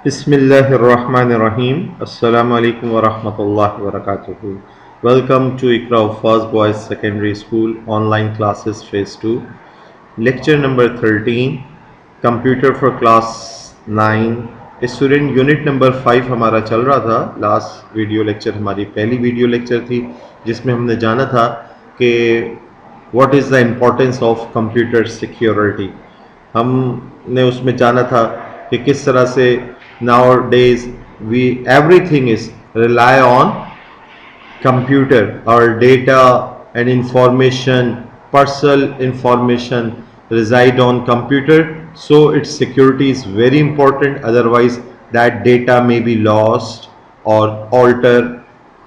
Bismillahirrahmanirrahim. Assalamu alaikum wa rahmatullahi wa barakatuhu. Welcome to Iqra First Boys Secondary School online classes phase 2. Lecture number 13 Computer for class 9. Student unit number 5 हमारा चल रहा था. Last video lecture हमारी पहली video lecture थी जिसमें हमने जाना था कि what is the importance of computer security. हमने उसमें जाना था कि किस तरह से nowadays we everything is rely on computer. Our data and information, personal information reside on computer, so its security is very important, otherwise that data may be lost or altered,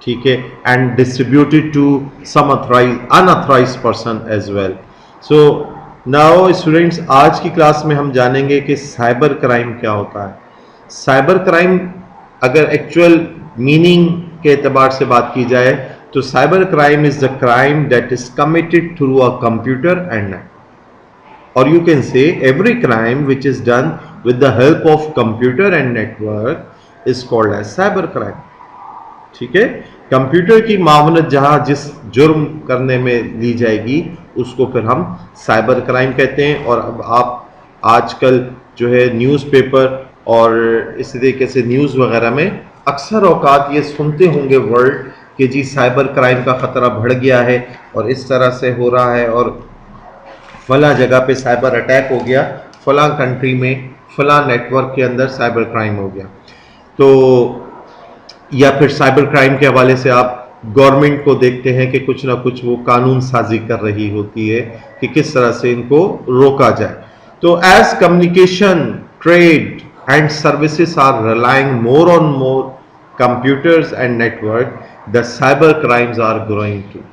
ठीक है, and distributed to some unauthorized person as well. So now students, आज की class में हम जानेंगे कि cyber crime क्या होता है. साइबर क्राइम अगर एक्चुअल मीनिंग के एतबार से बात की जाए तो cyber crime is the crime that is committed through a computer and net, और you can say every crime which is done with the help of computer and network is called as cyber crime. ठीक है, computer की मावनत जहां जिस जुर्म करने में ली जाएगी उसको फिर हम साइबर क्राइम कहते हैं. और अब आप आजकल जो है न्यूज़पेपर और इसी तरीके से न्यूज़ वगैरह में अक्सर औकात ये सुनते होंगे वर्ड कि जी साइबर क्राइम का ख़तरा बढ़ गया है और इस तरह से हो रहा है और फला जगह पे साइबर अटैक हो गया, फला कंट्री में फला नेटवर्क के अंदर साइबर क्राइम हो गया. तो या फिर साइबर क्राइम के हवाले से आप गवर्नमेंट को देखते हैं कि कुछ ना कुछ वो कानून साजी कर रही होती है कि किस तरह से इनको रोका जाए. तो as communication, trade and services are relying more on more computers and network, the cyber crimes are growing too.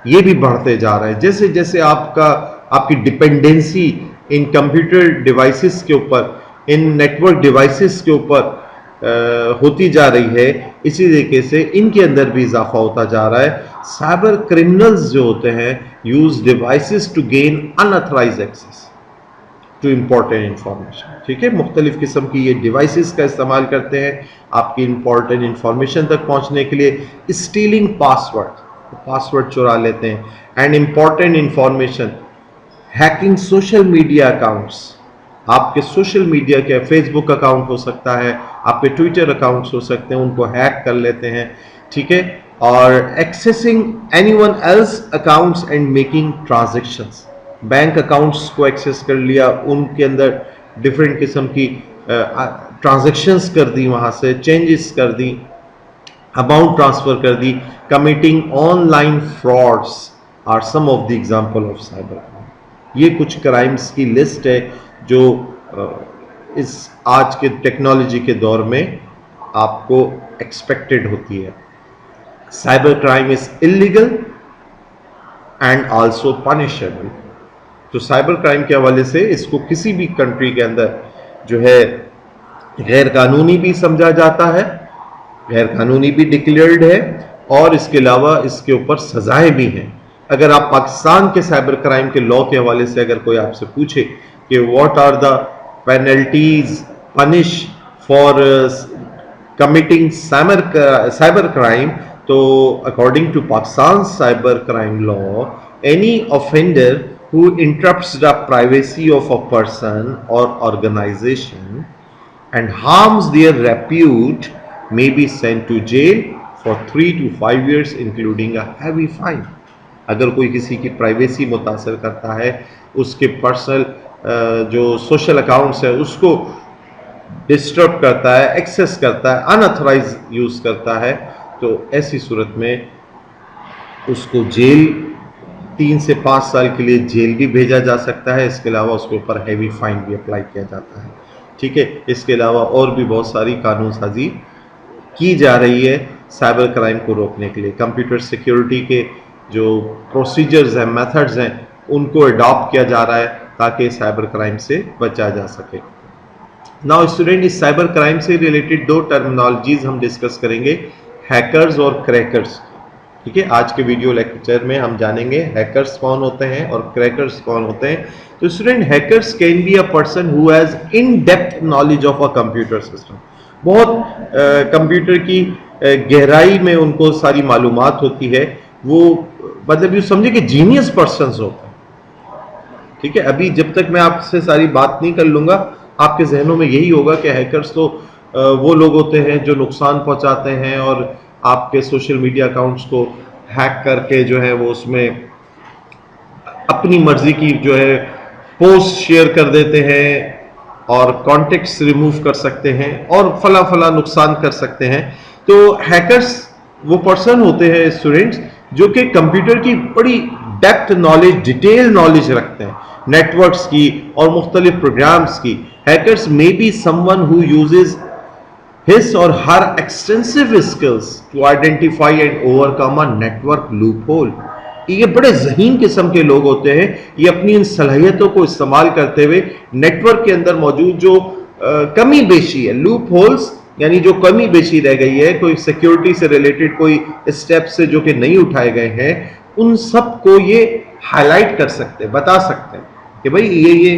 ये भी बढ़ते जा रहे हैं जैसे जैसे आपकी डिपेंडेंसी इन कंप्यूटर डिवाइसेस के ऊपर, इन नेटवर्क डिवाइसेस के ऊपर होती जा रही है, इसी तरीके से इनके अंदर भी इजाफा होता जा रहा है. साइबर क्रिमिनल्स जो होते हैं use devices to gain unauthorised access to important information. ठीक है, मुख्तलिफ किस्म की ये डिवाइसेस का इस्तेमाल करते हैं आपकी इम्पॉर्टेंट इंफॉर्मेशन तक पहुंचने के लिए. स्टीलिंग पासवर्ड चुरा लेते हैं and important information. Hacking social media accounts, आपके सोशल मीडिया के फेसबुक अकाउंट हो सकता है, आपके ट्विटर अकाउंट्स हो सकते हैं, उनको हैक कर लेते हैं. ठीक है, और accessing anyone else accounts and making transactions. Bank accounts को एक्सेस कर लिया, उनके अंदर डिफरेंट किस्म की ट्रांजैक्शंस कर दी, वहाँ से चेंजेस कर दी, अमाउंट ट्रांसफ़र कर दी. Committing online frauds are some of the example of cyber crime. ये कुछ क्राइम्स की लिस्ट है जो इस आज के टेक्नोलॉजी के दौर में आपको एक्सपेक्टेड होती है. Cyber crime is illegal and also punishable. तो साइबर क्राइम के हवाले से इसको किसी भी कंट्री के अंदर जो है गैर कानूनी भी समझा जाता है, गैर कानूनी भी डिक्लेयर्ड है, और इसके अलावा इसके ऊपर सजाएं भी हैं. अगर आप पाकिस्तान के साइबर क्राइम के लॉ के हवाले से अगर कोई आपसे पूछे कि what are the penalties punish for committing cyber crime, तो according to Pakistan cyber crime law, any offender who interrupts the privacy of a person or organization and harms their repute may be sent to jail for 3 to 5 years including a heavy fine. अगर कोई किसी की privacy मुतासर करता है, उसके personal जो social accounts है उसको डिस्टर्ब करता है, एक्सेस करता है, अनऑथराइज यूज़ करता है, तो ऐसी सूरत में उसको जेल 3 से 5 साल के लिए जेल भी भेजा जा सकता है. इसके अलावा उसके ऊपर हैवी फाइन भी अप्लाई किया जाता है. ठीक है, इसके अलावा और भी बहुत सारी कानून साजी की जा रही है साइबर क्राइम को रोकने के लिए. कंप्यूटर सिक्योरिटी के जो प्रोसीजर्स हैं, मेथड्स हैं, उनको अडॉप्ट किया जा रहा है ताकि साइबर क्राइम से बचा जा सके. नाउ स्टूडेंट, इस साइबर क्राइम से रिलेटेड 2 टर्मिनोलॉजीज हम डिस्कस करेंगे, हैकर्स और क्रैकर्स. ठीक है, आज के वीडियो लेक्चर में हम जानेंगे हैकर्स कौन होते हैं और क्रैकर्स कौन होते हैं। तो student, hackers can be a person who has in depth knowledge of a computer system. बहुत कंप्यूटर की गहराई में उनको सारी मालूमात होती है। वो मतलब ये समझे कि जीनियस पर्सन्स होते हैं। ठीक है, अभी जब तक मैं आपसे सारी बात नहीं कर लूंगा, आपके जहनों में यही होगा कि हैकर्स तो वो लोग होते हैं जो नुकसान पहुंचाते हैं और आपके सोशल मीडिया अकाउंट्स को हैक करके जो है वो उसमें अपनी मर्जी की जो है पोस्ट शेयर कर देते हैं और कॉन्टेक्ट्स रिमूव कर सकते हैं और फला फला नुकसान कर सकते हैं। तो हैकर्स वो पर्सन होते हैं स्टूडेंट्स जो कि कंप्यूटर की बड़ी डेप्थ नॉलेज, डिटेल नॉलेज रखते हैं, नेटवर्क्स की और मुख्तलिफ प्रोग्राम्स की। Hackers may be someone who uses his or her extensive skills to identify and overcome a network loophole। ये बड़े ज़हीन किस्म के लोग होते हैं। ये अपनी इन सलाहियतों को इस्तेमाल करते हुए नेटवर्क के अंदर मौजूद जो कमी बेशी है, लूप होल्स यानी जो कमी बेशी रह गई है, कोई सिक्योरिटी से रिलेटेड कोई स्टेप से जो कि नहीं उठाए गए हैं, उन सब को ये हाईलाइट कर सकते हैं, बता सकते हैं कि भाई ये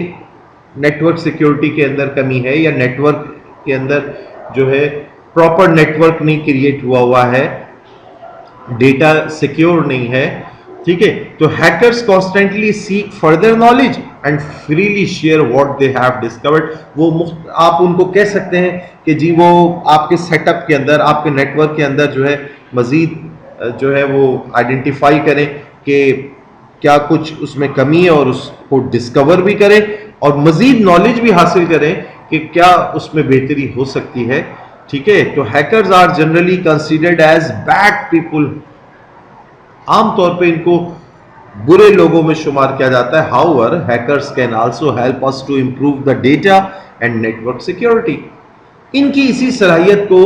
नेटवर्क सिक्योरिटी के अंदर कमी है या नेटवर्क के अंदर जो है प्रॉपर नेटवर्क नहीं क्रिएट हुआ है, डेटा सिक्योर नहीं है। ठीक है, तो hackers constantly seek further knowledge and freely share what they have discovered. वो आप उनको कह सकते हैं कि जी वो आपके सेटअप के अंदर, आपके नेटवर्क के अंदर जो है मजीद जो है वो आइडेंटिफाई करें कि क्या कुछ उसमें कमी है और उसको डिस्कवर भी करें और मजीद नॉलेज भी हासिल करें कि क्या उसमें बेहतरी हो सकती है। ठीक है, तो hackers are generally considered as bad people. आमतौर पे इनको बुरे लोगों में शुमार किया जाता है। However hackers can also help us to improve the data and network security. इनकी इसी सलाहियत को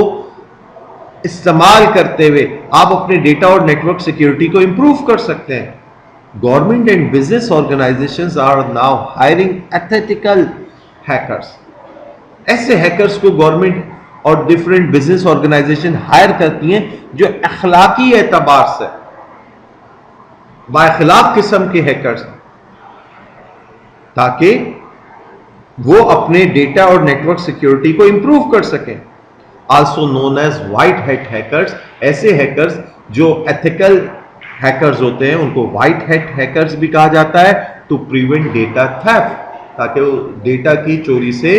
इस्तेमाल करते हुए आप अपने डेटा और नेटवर्क सिक्योरिटी को इंप्रूव कर सकते हैं। Government and business organisations are now hiring ethical hackers. ऐसे हैकर्स को गवर्नमेंट और डिफरेंट बिजनेस ऑर्गेनाइजेशन हायर करती हैं जो अखलाकी एतबार से बाखिलाफ किस्म के हैकर्स, ताकि वो अपने डेटा और नेटवर्क सिक्योरिटी को इंप्रूव कर सकें। Also known as white hat hackers. ऐसे हैकर्स जो एथिकल हैकर्स होते हैं उनको व्हाइट हैट हैकर्स भी कहा जाता है, टू प्रिवेंट डेटा थेफ्ट, ताकि वो डेटा की चोरी से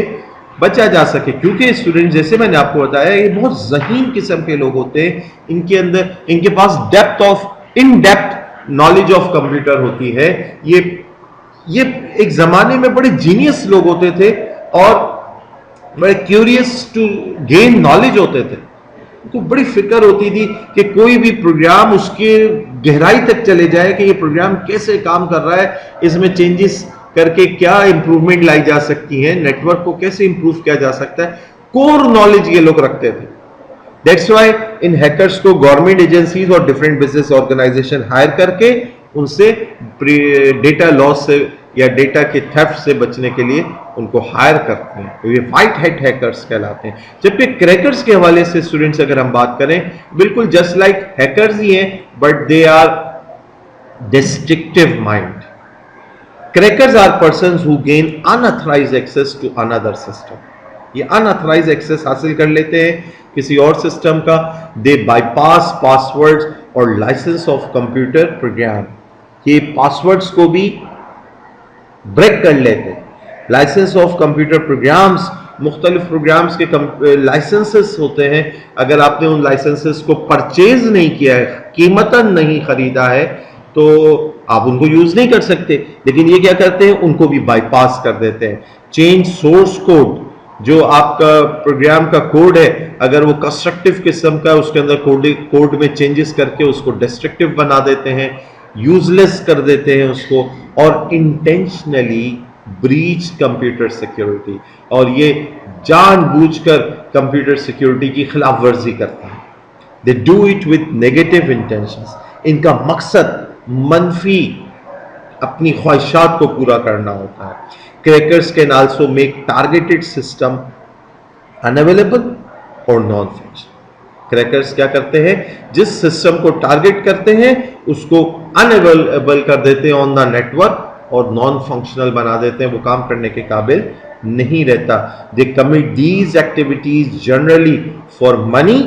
बचा जा सके। क्योंकि स्टूडेंट, जैसे मैंने आपको बताया, ये बहुत ज़हीन किस्म के लोग होते हैं। इनके अंदर, इनके पास in depth knowledge of computer होती है। ये एक जमाने में बड़े जीनियस लोग होते थे और बड़े क्यूरियस टू गेन नॉलेज होते थे। तो बड़ी फिक्र होती थी कि कोई भी प्रोग्राम उसके गहराई तक चले जाए कि ये प्रोग्राम कैसे काम कर रहा है, इसमें चेंजेस करके क्या इंप्रूवमेंट लाई जा सकती है, नेटवर्क को कैसे इंप्रूव किया जा सकता है। कोर नॉलेज ये लोग रखते थे। दैट्स व्हाई इन हैकर्स को गवर्नमेंट एजेंसीज और डिफरेंट बिजनेस ऑर्गेनाइजेशन हायर करके उनसे डेटा लॉस से या डेटा के थेफ्ट से बचने के लिए उनको हायर करते हैं। तो ये व्हाइट हैट हैकर्स कहलाते हैं। जबकि क्रैकर्स के हवाले से स्टूडेंट्स अगर हम बात करें, बिल्कुल जस्ट लाइक हैकर्स ही हैं, but they are destructive mind. Crackers are persons who gain unauthorized access to another system। ये unauthorized access हासिल कर लेते हैं किसी और सिस्टम का। They bypass passwords और license of computer program। ये पासवर्ड्स को भी ब्रेक कर लेते हैं। लाइसेंस ऑफ कंप्यूटर प्रोग्राम्स, मुख्तलिफ प्रोग्राम्स के लाइसेंसेस होते हैं। अगर आपने उन लाइसेंसेस को परचेज नहीं किया है, कीमतन नहीं खरीदा है, तो आप उनको यूज नहीं कर सकते। लेकिन ये क्या करते हैं, उनको भी बाईपास कर देते हैं। चेंज सोर्स कोड, जो आपका प्रोग्राम का कोड है, अगर वो कंस्ट्रक्टिव किस्म का, उसके अंदर कोड में चेंजेस करके उसको डिस्ट्रक्टिव बना देते हैं, यूजलेस कर देते हैं उसको, और इंटेंशनली ब्रीच कंप्यूटर सिक्योरिटी, और ये जानबूझकर कंप्यूटर सिक्योरिटी की खिलाफ वर्जी करते हैं। They do it with negative intentions. इनका मकसद मनफी अपनी ख्वाहिशात को पूरा करना होता है। Crackers can also make targeted system unavailable और नॉन फंक्शनल। क्रैकर्स क्या करते हैं, जिस सिस्टम को टारगेट करते हैं उसको अनअवेलेबल कर देते हैं ऑन द नेटवर्क और नॉन फंक्शनल बना देते हैं, वो काम करने के काबिल नहीं रहता. दे commit these activities generally for money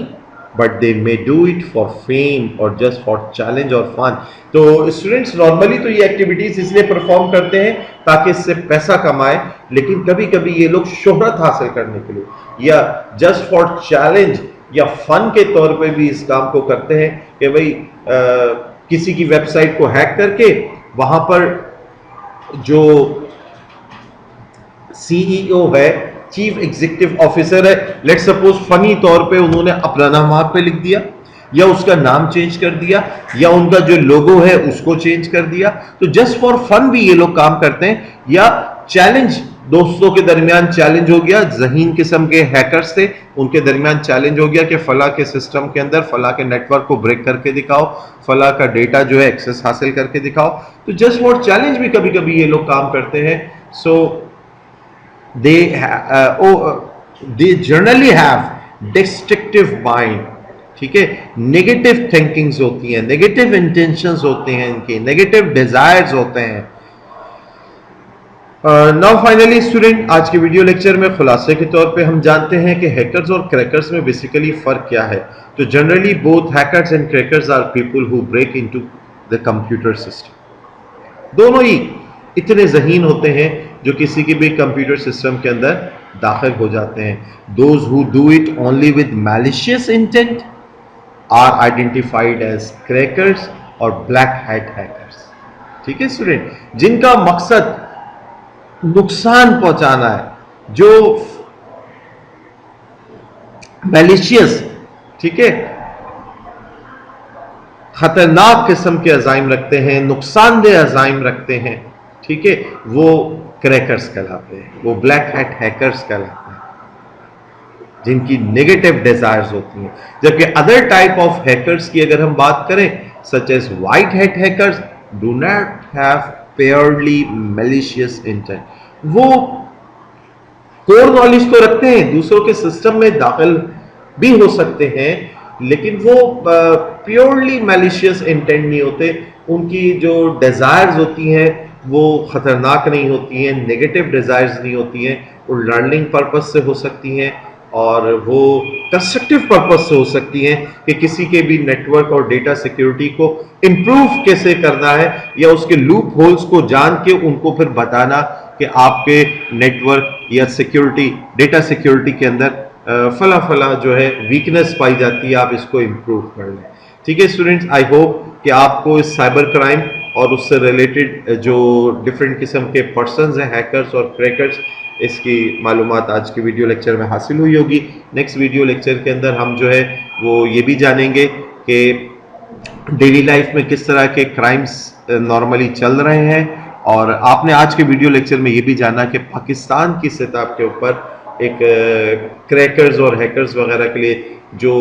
but they may do it for fame और जस्ट फॉर चैलेंज और फन. तो स्टूडेंट्स नॉर्मली तो ये एक्टिविटीज इसलिए परफॉर्म करते हैं ताकि इससे पैसा कमाए, लेकिन कभी कभी ये लोग शोहरत हासिल करने के लिए या जस्ट फॉर चैलेंज या फन के तौर पे भी इस काम को करते हैं कि भाई किसी की वेबसाइट को हैक करके वहां पर जो सीईओ है, चीफ एग्जीक्यूटिव ऑफिसर है, लेट सपोज फनी तौर पे उन्होंने अपना नाम वहां पे लिख दिया या उसका नाम चेंज कर दिया या उनका जो लोगो है उसको चेंज कर दिया. तो जस्ट फॉर फन भी ये लोग काम करते हैं. या चैलेंज, दोस्तों के दरमियान चैलेंज हो गया, ज़हीन किस्म के हैकर्स थे, उनके दरमियान चैलेंज हो गया कि फला के सिस्टम के अंदर फला के नेटवर्क को ब्रेक करके दिखाओ, फला का डेटा जो है एक्सेस हासिल करके दिखाओ. तो जस्ट फॉर चैलेंज भी कभी कभी ये लोग काम करते हैं. सो they generally have destructive mind, ठीक है, नेगेटिव थिंकिंग्स होती हैं, नेगेटिव इंटेंशंस होते हैं, इनके नेगेटिव डिजायर्स होते हैं. नाउ फाइनली स्टूडेंट, आज के वीडियो लेक्चर में खुलासे के तौर पे हम जानते हैं कि हैकर्स और क्रैकर्स में बेसिकली फर्क क्या है. तो generally both hackers and crackers are people who break into the computer system. दोनों ही इतने ज़हीन होते हैं जो किसी की भी कंप्यूटर सिस्टम के अंदर दाखिल हो जाते हैं. Those who do it only with malicious intent are identified as crackers और ब्लैक हैट हैकर्स. ठीक है स्टूडेंट, जिनका मकसद नुकसान पहुंचाना है, जो मैलिशियस, ठीक है, खतरनाक किस्म के अजाइम रखते हैं, नुकसानदेह अजाइम रखते हैं, ठीक है, वो क्रैकर्स कहलाते हैं, वो ब्लैक हैट हैकर्स कहलाते हैं, जिनकी नेगेटिव डिजायर्स होती हैं. जबकि अदर टाइप ऑफ हैकर्स की अगर हम बात करें, such as white hat hackers do not have purely malicious intent. वो कोर नॉलेज तो रखते हैं, दूसरों के सिस्टम में दाखिल भी हो सकते हैं, लेकिन वो प्योरली मैलिशियस इंटेंट नहीं होते. उनकी जो डिजायर्स होती हैं वो खतरनाक नहीं होती हैं, नेगेटिव डिजायर्स नहीं होती हैं. वो लर्निंग पर्पस से हो सकती हैं और वो कंस्ट्रक्टिव पर्पस से हो सकती हैं कि किसी के भी नेटवर्क और डेटा सिक्योरिटी को इम्प्रूव कैसे करना है या उसके लूप होल्स को जान के उनको फिर बताना कि आपके नेटवर्क या सिक्योरिटी, डेटा सिक्योरिटी के अंदर फला फला जो है वीकनेस पाई जाती है, आप इसको इम्प्रूव कर लें. ठीक है स्टूडेंट्स, आई होप कि आपको इस साइबर क्राइम और उससे रिलेटेड जो डिफरेंट किस्म के पर्सनस हैं, हैकर्स और क्रैकर्स, इसकी मालूमात आज के वीडियो लेक्चर में हासिल हुई होगी. नेक्स्ट वीडियो लेक्चर के अंदर हम जो है वो ये भी जानेंगे कि डेली लाइफ में किस तरह के क्राइम्स नॉर्मली चल रहे हैं. और आपने आज के वीडियो लेक्चर में ये भी जाना कि पाकिस्तान की सतह के ऊपर एक क्रैकर्स और हैकर्स वगैरह के लिए जो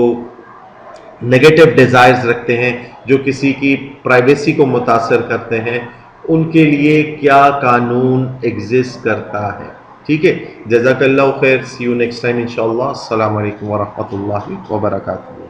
नेगेटिव डिजायर्स रखते हैं, जो किसी की प्राइवेसी को मुतासर करते हैं, उनके लिए क्या कानून एग्जिस्ट करता है. ठीक है, जज़ाकल्लाहु खैर, सी यू नेक्स्ट टाइम इंशाअल्लाह. अस्सलामु अलैकुम व रहमतुल्लाहि व बरकातुहू.